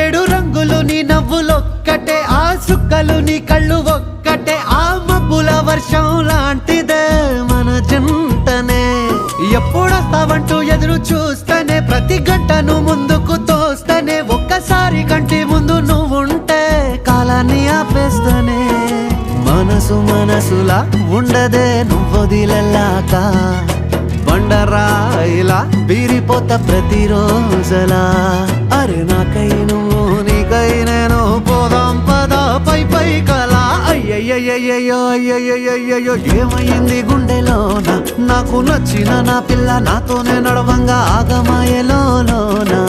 ఏడు రంగులు నీ నవ్వులొక్కటే, ఆ సుక్కలు నీ కళ్ళు ఒక్కటే, ఆ మబ్బుల వర్షం లాంటిదే మన జంటనే. ఎప్పుడొస్తావంటూ ఎదురు చూస్తేనే, ప్రతి గంటను ముందుకు తోస్తేనే, ఒక్కసారి కంటి ముందు నువ్వుంటే కాలాన్ని ఆపేస్తేనే. మనసు మనసులా ఉండదే నువ్వొదిలెళ్ళాక, బండరాయిలా బీరిపోత ప్రతిరోజలా. అరే నాకై నువ్వు నీకై నేను, పోదాం పదా పై పై కలా. అయ్యయ్యయ్యో అయ్యయ్యయ్యో ఏమైంది గుండెలోన, నాకు నచ్చిన నా పిల్ల నాతోనే నడవంగా ఆగమాయలోనా.